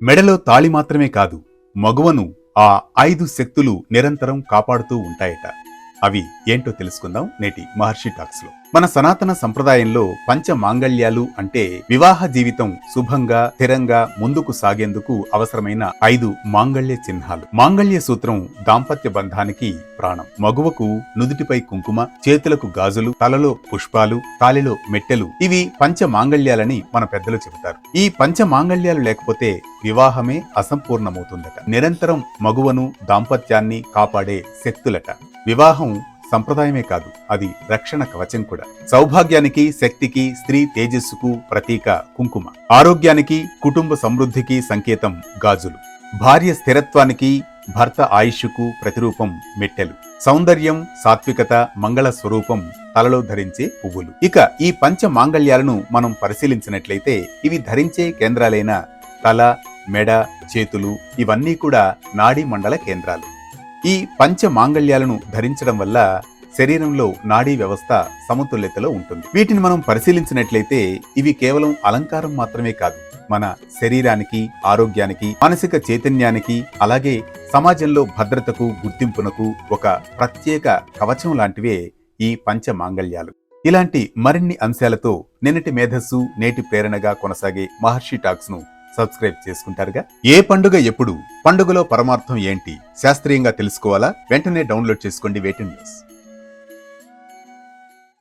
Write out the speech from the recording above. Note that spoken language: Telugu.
మెడలో తాళి మాత్రమే కాదు, మగువను ఆ 5 శక్తులు నిరంతరం కాపాడుతూ ఉంటాయట. అవి ఏంటో తెలుసుకుందాం నేటి మహర్షి టాక్స్ లో. మన సనాతన సంప్రదాయంలో పంచ మాంగళ్యాలు అంటే వివాహ జీవితం శుభంగా స్థిరంగా ముందుకు సాగేందుకు అవసరమైన 5 మాంగళ్య చిహ్నాలు. మాంగళ్య సూత్రం దాంపత్య బంధానికి ప్రాణం. మగువకు నుదుటిపై కుంకుమ, చేతులకు గాజులు, తలలో పుష్పాలు, తాలిలో మెట్టెలు, ఇవి పంచ మాంగళ్యాలని మన పెద్దలు చెబుతారు. ఈ పంచ మాంగళ్యాలు లేకపోతే వివాహమే అసంపూర్ణమవుతుందట. నిరంతరం మగువను దాంపత్యాన్ని కాపాడే శక్తులట. వివాహం సంప్రదాయమే కాదు, అది రక్షణ కవచం కూడా. సౌభాగ్యానికి, శక్తికి, స్త్రీ తేజస్సుకు ప్రతీక కుంకుమ. ఆరోగ్యానికి, కుటుంబ సమృద్ధికి సంకేతం గాజులు. భార్య స్థిరత్వానికి, భర్త ఆయుష్కు ప్రతిరూపం మెట్టెలు. సౌందర్యం, సాత్వికత, మంగళ స్వరూపం తలలో ధరించే పువ్వులు. ఇక ఈ పంచ మాంగళ్యాలను మనం పరిశీలించినట్లయితే ఇవి ధరించే కేంద్రాలైన తల, మెడ, చేతులు ఇవన్నీ కూడా నాడీ మండల కేంద్రాలు. ఈ పంచ మాంగళ్యాలను ధరించడం వల్ల శరీరంలో నాడీ వ్యవస్థ సమతుల్యతలో ఉంటుంది. వీటిని మనం పరిశీలించినట్లయితే ఇవి కేవలం అలంకారం మాత్రమే కాదు, మన శరీరానికి, ఆరోగ్యానికి, మానసిక చైతన్యానికి, అలాగే సమాజంలో భద్రతకు, గుర్తింపునకు ఒక ప్రత్యేక కవచం లాంటివే ఈ పంచ మాంగళ్యాలు. ఇలాంటి మరిన్ని అంశాలతో నిన్నటి మేధస్సు నేటి ప్రేరణగా కొనసాగే మహర్షి టాక్స్ ను సబ్స్క్రైబ్ చేసుకుంటారుగా. ఏ పండుగ ఎప్పుడు, పండుగలో పరమార్థం ఏంటి శాస్త్రీయంగా తెలుసుకోవాలా? వెంటనే డౌన్లోడ్ చేసుకోండి వేటన్ న్యూస్.